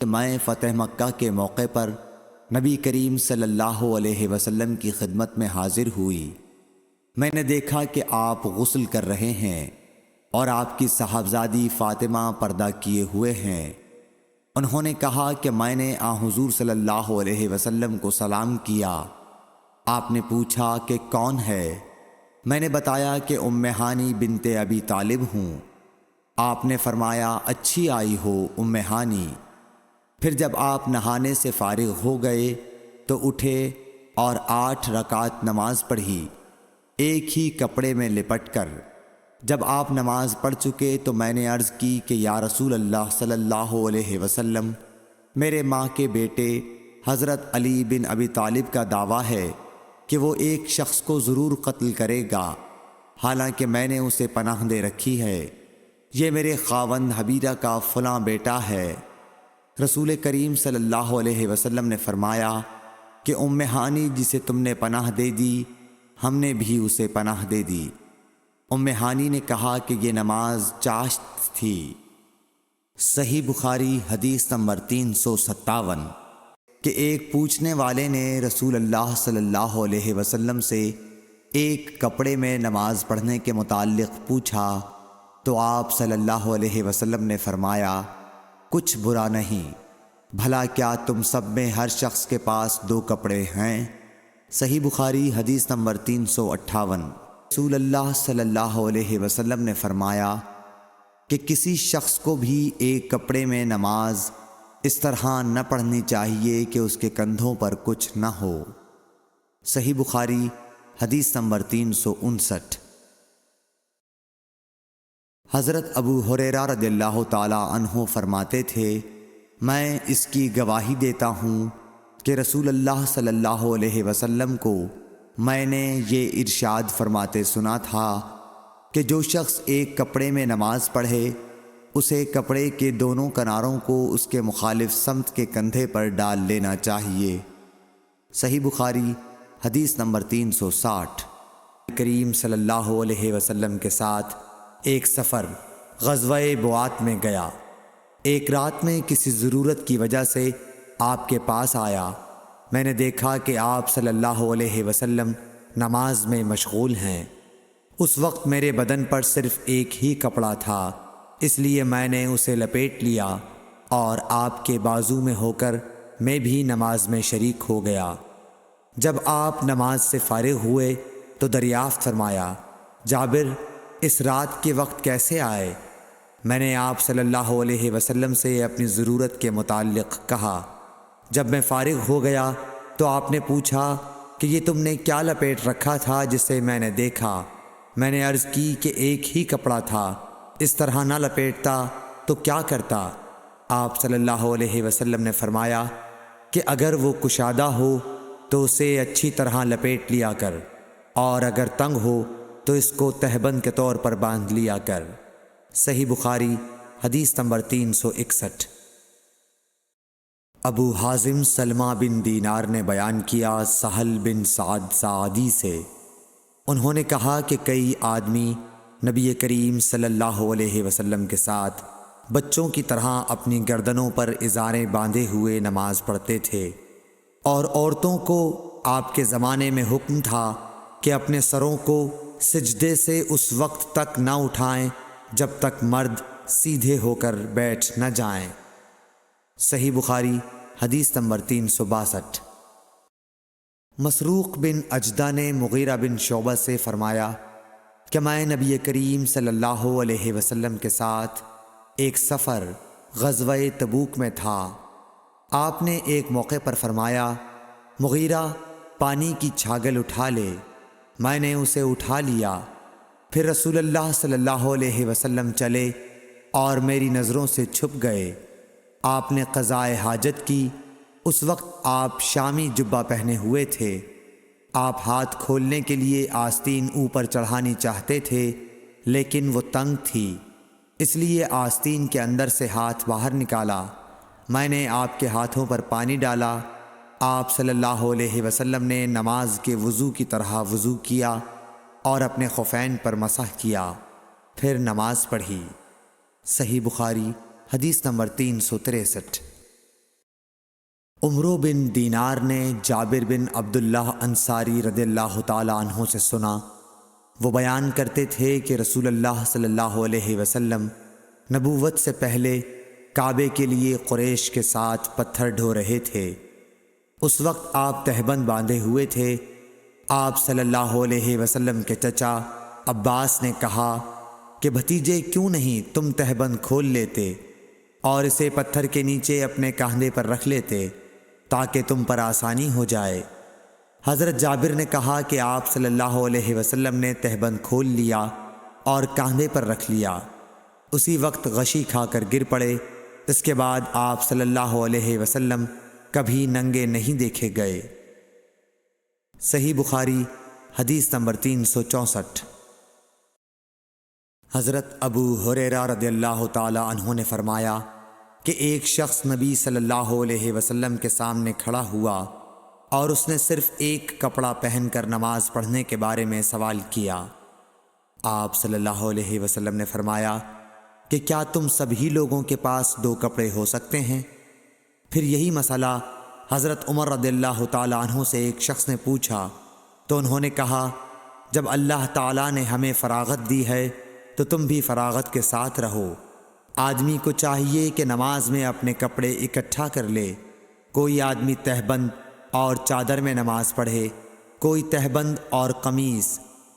کہ میں فتح مکہ کے موقع پر نبی کریم صلی اللہ علیہ وسلم کی خدمت میں حاضر ہوئی۔ میں نے دیکھا کہ آپ غسل کر رہے ہیں اور آپ کی صاحبزادی فاطمہ پردہ کیے ہوئے ہیں۔ انہوں نے کہا کہ میں نے حضور صلی اللہ علیہ وسلم کو سلام کیا۔ آپ نے پوچھا کہ کون ہے؟ میں نے بتایا کہ ام ہانی بنت ابی طالب ہوں۔ آپ نے فرمایا اچھی آئی ہو ام ہانی۔ پھر جب آپ نہانے سے فارغ ہو گئے تو اٹھے اور 8 رکعت نماز پڑھی، ایک ہی کپڑے میں لپٹ کر۔ جب آپ نماز پڑھ چکے تو میں نے عرض کی کہ یا رسول اللہ صلی اللہ علیہ وسلم، میرے ماں کے بیٹے حضرت علی بن ابی طالب کا دعویٰ ہے کہ وہ ایک شخص کو ضرور قتل کرے گا، حالانکہ میں نے اسے پناہ دے رکھی ہے۔ یہ میرے خاوند حبیرہ کا فلاں بیٹا ہے۔ رسول کریم صلی اللہ علیہ وسلم نے فرمایا کہ ام ہانی جسے تم نے پناہ دے دی، ہم نے بھی اسے پناہ دے دی۔ ام ہانی نے کہا کہ یہ نماز چاشت تھی۔ صحیح بخاری حدیث نمبر 357 کہ ایک پوچھنے والے نے رسول اللہ صلی اللہ علیہ وسلم سے ایک کپڑے میں نماز پڑھنے کے متعلق پوچھا تو آپ صلی اللہ علیہ وسلم نے فرمایا کچھ برا نہیں، بھلا کیا تم سب میں ہر شخص کے پاس 2 کپڑے ہیں؟ صحیح بخاری حدیث نمبر 358۔ رسول اللہ صلی اللہ علیہ وسلم نے فرمایا کہ کسی شخص کو بھی ایک کپڑے میں نماز اس طرح نہ پڑھنی چاہیے کہ اس کے کندھوں پر کچھ نہ ہو۔ صحیح بخاری حدیث نمبر 359۔ حضرت ابو ہریرہ رضی اللہ تعالی عنہ فرماتے تھے، میں اس کی گواہی دیتا ہوں کہ رسول اللہ صلی اللہ علیہ وسلم کو میں نے یہ ارشاد فرماتے سنا تھا کہ جو شخص ایک کپڑے میں نماز پڑھے اسے کپڑے کے دونوں کناروں کو اس کے مخالف سمت کے کندھے پر ڈال لینا چاہیے۔ صحیح بخاری حدیث نمبر 360۔ کریم صلی اللہ علیہ وسلم کے ساتھ ایک سفر غزوہ بوات میں گیا۔ ایک رات میں کسی ضرورت کی وجہ سے آپ کے پاس آیا۔ میں نے دیکھا کہ آپ صلی اللہ علیہ وسلم نماز میں مشغول ہیں۔ اس وقت میرے بدن پر صرف ایک ہی کپڑا تھا، اس لیے میں نے اسے لپیٹ لیا اور آپ کے بازو میں ہو کر میں بھی نماز میں شریک ہو گیا۔ جب آپ نماز سے فارغ ہوئے تو دریافت فرمایا، جابر اس رات کے وقت کیسے آئے؟ میں نے آپ صلی اللہ علیہ وسلم سے اپنی ضرورت کے متعلق کہا۔ جب میں فارغ ہو گیا تو آپ نے پوچھا کہ یہ تم نے کیا لپیٹ رکھا تھا جسے میں نے دیکھا؟ میں نے عرض کی کہ ایک ہی کپڑا تھا، اس طرح نہ لپیٹتا تو کیا کرتا؟ آپ صلی اللہ علیہ وسلم نے فرمایا کہ اگر وہ کشادہ ہو تو اسے اچھی طرح لپیٹ لیا کر، اور اگر تنگ ہو تو اس کو تہبند کے طور پر باندھ لیا کر۔ صحیح بخاری حدیث نمبر 361۔ ابو حازم سلمہ بن دینار نے بیان کیا سہل بن سعد سعدی سے، انہوں نے کہا کہ کئی آدمی نبی کریم صلی اللہ علیہ وسلم کے ساتھ بچوں کی طرح اپنی گردنوں پر ازاریں باندھے ہوئے نماز پڑھتے تھے، اور عورتوں کو آپ کے زمانے میں حکم تھا کہ اپنے سروں کو سجدے سے اس وقت تک نہ اٹھائیں جب تک مرد سیدھے ہو کر بیٹھ نہ جائیں۔ صحیح بخاری حدیث نمبر 362۔ مسروق بن اجدہ نے مغیرہ بن شعبہ سے فرمایا کہ میں نبی کریم صلی اللہ علیہ وسلم کے ساتھ ایک سفر غزوہ تبوک میں تھا۔ آپ نے ایک موقع پر فرمایا، مغیرہ پانی کی چھاگل اٹھا لے۔ میں نے اسے اٹھا لیا۔ پھر رسول اللہ صلی اللہ علیہ وسلم چلے اور میری نظروں سے چھپ گئے۔ آپ نے قضائے حاجت کی۔ اس وقت آپ شامی جبہ پہنے ہوئے تھے۔ آپ ہاتھ کھولنے کے لیے آستین اوپر چڑھانی چاہتے تھے، لیکن وہ تنگ تھی، اس لیے آستین کے اندر سے ہاتھ باہر نکالا۔ میں نے آپ کے ہاتھوں پر پانی ڈالا۔ آپ صلی اللہ علیہ وسلم نے نماز کے وضو کی طرح وضو کیا اور اپنے خفین پر مسح کیا، پھر نماز پڑھی۔ صحیح بخاری حدیث نمبر 363۔ عمرو بن دینار نے جابر بن عبداللہ انصاری رضی اللہ تعالی عنہ سے سنا، وہ بیان کرتے تھے کہ رسول اللہ صلی اللہ علیہ وسلم نبوت سے پہلے کعبے کے لیے قریش کے ساتھ پتھر ڈھو رہے تھے۔ اس وقت آپ تہبند باندھے ہوئے تھے۔ آپ صلی اللہ علیہ وسلم کے چچا عباس نے کہا کہ بھتیجے کیوں نہیں تم تہبند کھول لیتے اور اسے پتھر کے نیچے اپنے کاندھے پر رکھ لیتے تاکہ تم پر آسانی ہو جائے۔ حضرت جابر نے کہا کہ آپ صلی اللہ علیہ وسلم نے تہبند کھول لیا اور کاندھے پر رکھ لیا، اسی وقت غشی کھا کر گر پڑے۔ اس کے بعد آپ صلی اللہ علیہ وسلم کبھی ننگے نہیں دیکھے گئے۔ صحیح بخاری حدیث نمبر 364۔ حضرت ابو ہریرہ رضی اللہ تعالی عنہ نے فرمایا کہ ایک شخص نبی صلی اللہ علیہ وسلم کے سامنے کھڑا ہوا اور اس نے صرف ایک کپڑا پہن کر نماز پڑھنے کے بارے میں سوال کیا۔ آپ صلی اللہ علیہ وسلم نے فرمایا کہ کیا تم سبھی لوگوں کے پاس 2 کپڑے ہو سکتے ہیں؟ پھر یہی مسئلہ حضرت عمر رضی اللہ تعالی عنہ سے ایک شخص نے پوچھا تو انہوں نے کہا، جب اللہ تعالیٰ نے ہمیں فراغت دی ہے تو تم بھی فراغت کے ساتھ رہو۔ آدمی کو چاہیے کہ نماز میں اپنے کپڑے اکٹھا کر لے۔ کوئی آدمی تہبند اور چادر میں نماز پڑھے، کوئی تہبند اور قمیص،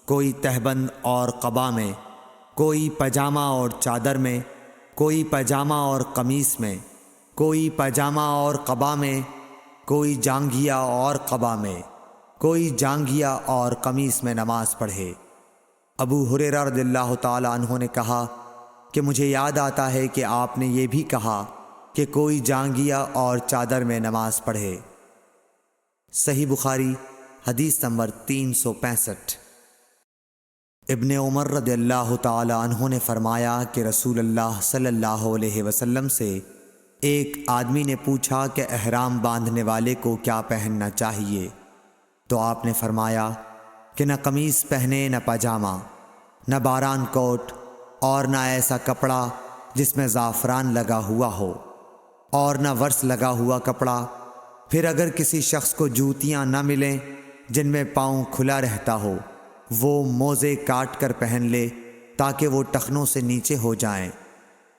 کوئی تہبند اور قبا میں، کوئی پاجامہ اور چادر میں، کوئی پاجامہ اور قمیص میں، کوئی پاجامہ اور قبا میں، کوئی جانگھیا اور قبا میں، کوئی جانگھیا اور قمیص میں نماز پڑھے۔ ابو ہریرہ رضی اللہ تعالی عنہ نے کہا کہ مجھے یاد آتا ہے کہ آپ نے یہ بھی کہا کہ کوئی جانگھیا اور چادر میں نماز پڑھے۔ صحیح بخاری حدیث نمبر 365۔ ابن عمر رضی اللہ تعالی عنہ نے فرمایا کہ رسول اللہ صلی اللہ علیہ وسلم سے ایک آدمی نے پوچھا کہ احرام باندھنے والے کو کیا پہننا چاہیے، تو آپ نے فرمایا کہ نہ قمیص پہنے، نہ پاجامہ، نہ باران کوٹ، اور نہ ایسا کپڑا جس میں زعفران لگا ہوا ہو، اور نہ ورس لگا ہوا کپڑا۔ پھر اگر کسی شخص کو جوتیاں نہ ملیں جن میں پاؤں کھلا رہتا ہو، وہ موزے کاٹ کر پہن لے تاکہ وہ ٹخنوں سے نیچے ہو جائیں۔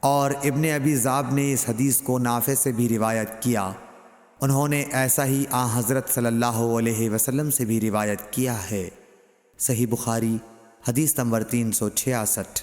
اور ابن ابی ذئب نے اس حدیث کو نافع سے بھی روایت کیا، انہوں نے ایسا ہی حضرت صلی اللہ علیہ وسلم سے بھی روایت کیا ہے۔ صحیح بخاری حدیث نمبر 366۔